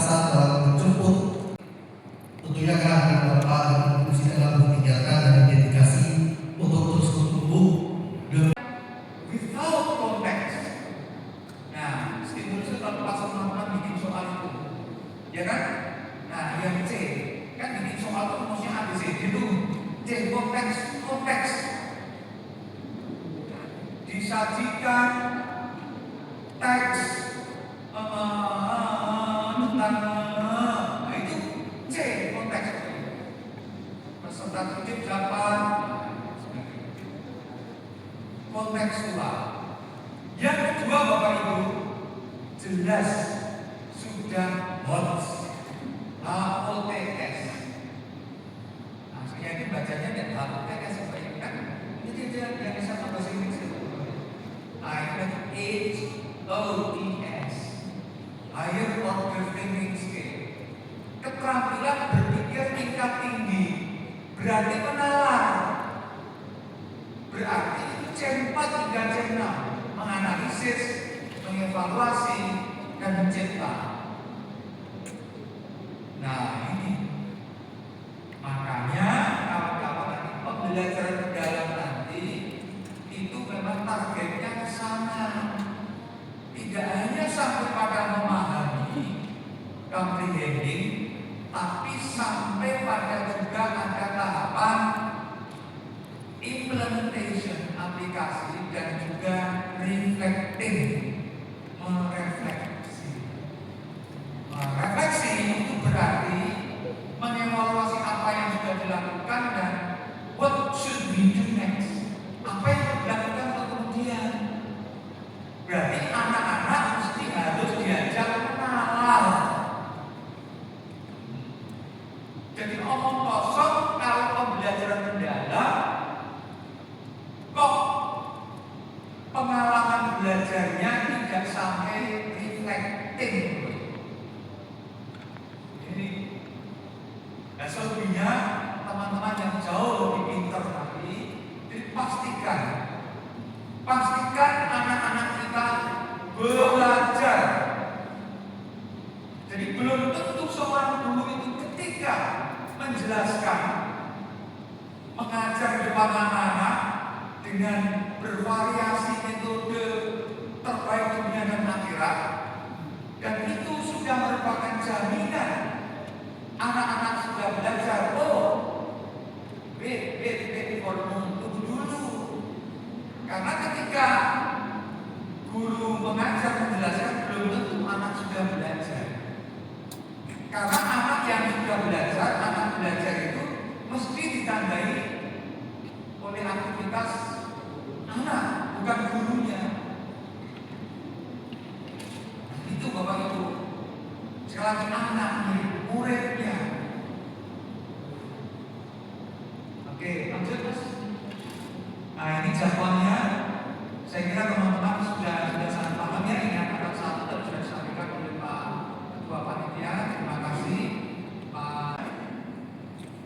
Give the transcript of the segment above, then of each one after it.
atasan dalam menjemput tentunya karena Bapak dan Ibu dalam meninggalkan dan dedikasi untuk terus bertumbuh without context. Nah, stimulus itu kalau pas teman-teman bikin soal itu, ya kan? Nah, yang C kan bikin soal itu maksudnya ABC itu C, konteks disajikan teks tentang itu C, konteks peserta didik dapat kontekstual. Yang kedua Bapak Ibu, jelas sudah HOTS. HOTS. Nah, saya ini bacanya dan HOTS seperti kan ini tidak yang bisa bahasa Inggris. HOTS, Higher Order Thinking Skill. Keterampilan berpikir tingkat tinggi. Berarti menalar. Berarti itu C4 hingga C6, menganalisis, mengevaluasi, dan mencipta. Nah ini makanya kawan-kawan nanti pembelajaran mendalam nanti itu memang targetnya ke sana. Tidak hanya sampai pada memahami, comprehending, tapi sampai pada juga ada tahapan implementation, aplikasi, dan juga reflecting, merefleksi. Refleksi itu berarti mengevaluasi apa yang sudah dilakukan dan what should we do next. Apa yang dilakukan kemudian. Berarti anak-anak mesti harus diajak mengenal. Jadi omong kosong kalau pembelajaran mendalam kok pengalaman belajarnya tidak sampai reflecting. Ini selebihnya teman-teman yang jauh lebih pintar nanti dipastikan anak-anak kita belajar. Jadi belum tentu seorang guru itu ketika menjelaskan, mengajar depan anak-anak dengan bervariasi metode terbaik dunia dan akhirat, dan itu sudah merupakan jaminan anak-anak sudah belajar. Tunggu dulu, karena ketika guru mengajar menjelaskan belum tentu anak sudah belajar. Karena anak yang sudah belajar, anak belajar itu mesti ditandai oleh aktivitas anak, bukan gurunya. Itu Bapak Ibu. Sekali lagi anaknya, muridnya. Oke, lanjut Mas. Nah ini jadwalnya. Saya kira teman-teman sudah sangat paham ya. Ini akan satu dan sudah disampaikan oleh Pak Ketua Panitia. Terima kasih.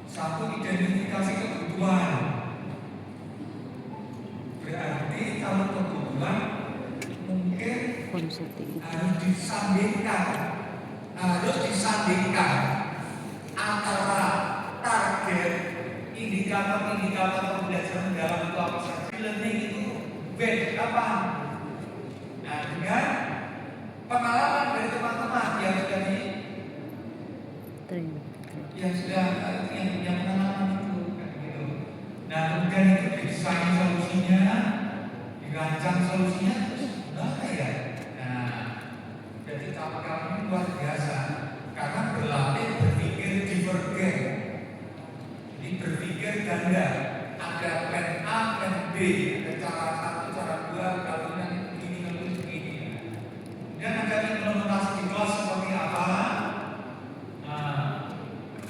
Satu, identifikasi kebutuhan. Berarti kalau kebutuhan mungkin harus disandingkan antara target indikator pembelajaran dalam itu apa saja. Learning itu bed kapan? Nah, dengan pengalaman dari teman-teman yang sudah yang pengalaman itu kan gitu. Nah, kemudian itu didesain solusinya, dirancang solusinya, terus gimana ya? Nah, jadi kawan-kawan ini luar biasa karena berlatih berpikir divergen. Jadi berpikir ganda, ada plan A, plan B, ada cara satu, cara dua, kalau ini begini. Dan ada implementasi di kelas seperti apa? Nah,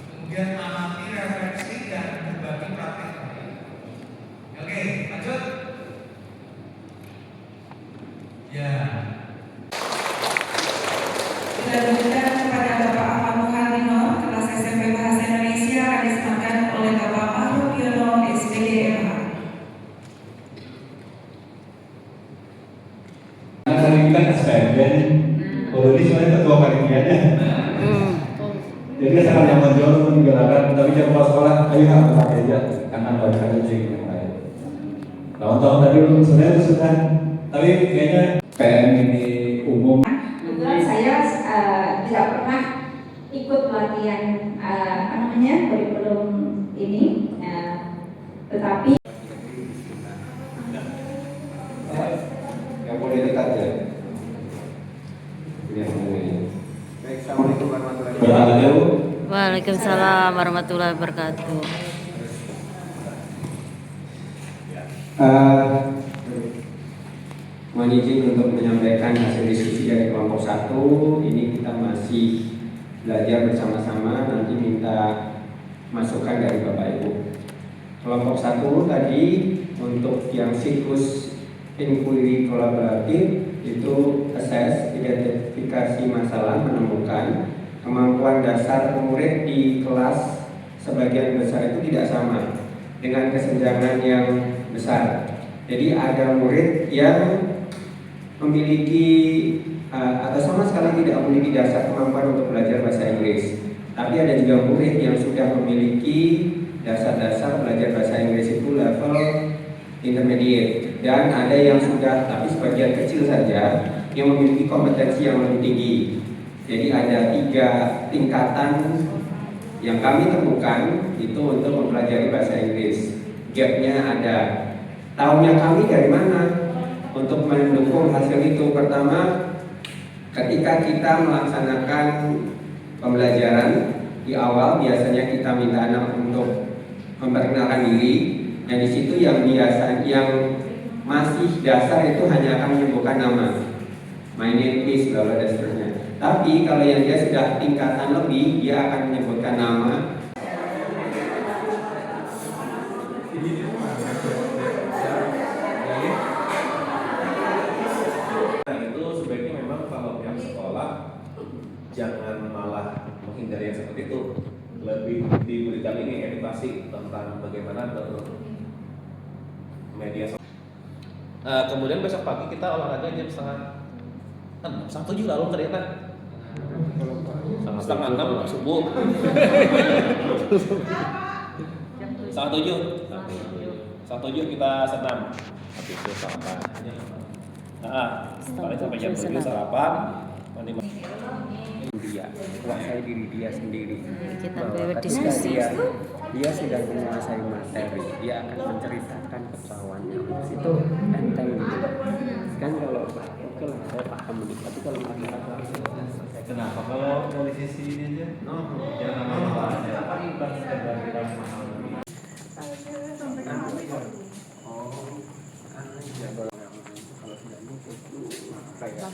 kemudian amati, refleksi, dan berbagi praktek. Oke, lanjut. Ya. Jadi sangat nyaman juga untuk menggerakkan, tapi jangan pas sekolah, ayo nggak pakai aja, karena banyak aja yang lain. Tahun-tahun tadi belum sebenarnya itu sudah, tapi kayaknya PM ini umum. Kebetulan saya tidak pernah ikut pelatihan kurikulum ini, tetapi Yang boleh dekat ya. Baik, assalamualaikum warahmatullahi wabarakatuh. Waalaikumsalam warahmatullahi wabarakatuh. Mohon izin untuk menyampaikan hasil diskusi dari kelompok 1. Ini kita masih belajar bersama-sama, nanti minta masukan dari Bapak Ibu. Kelompok 1 tadi untuk yang siklus inquiry kolaboratif itu assess, identifikasi masalah, menemukan kemampuan dasar murid di kelas sebagian besar itu tidak sama dengan kesenjangan yang besar. Jadi ada murid yang memiliki atau sama sekali tidak memiliki dasar kemampuan untuk belajar bahasa Inggris. Tapi ada juga murid yang sudah memiliki dasar-dasar belajar bahasa Inggris itu level intermediate, dan ada yang sudah, tapi sebagian kecil saja yang memiliki kompetensi yang lebih tinggi. Jadi ada 3 tingkatan yang kami temukan itu untuk mempelajari bahasa Inggris. Gapnya ada. Tahunya kami dari mana untuk mendukung hasil itu? Pertama, ketika kita melaksanakan pembelajaran di awal, biasanya kita minta anak untuk memperkenalkan diri. Dan di situ yang masih dasar itu hanya akan menyebutkan nama, my name is, dan seterusnya. Tapi kalau yang dia sudah tingkatan lebih, dia akan menyebutkan nama. Nah itu sebaiknya memang kalau pihak sekolah jangan malah menghindari yang seperti itu, lebih diberikan ini edukasi tentang bagaimana media sosial. Kemudian besok pagi kita olahraga jam setengah 7 lalu ternyata setengah 6 subuh. setengah 7 kita senam, habis itu sarapan. Paling sampai jam 7 sarapan. Dia kuasai diri dia sendiri. Kita Bahwa ketika dia sudah menguasai materi, dia akan menceritakan ketahuannya. Itu enteng gitu. Kan kalau oke lah saya paham ini, tapi kalau masyarakat Kenapa kalau dari sisi ini aja? Jangan masalah. Kalau sudah luput kayak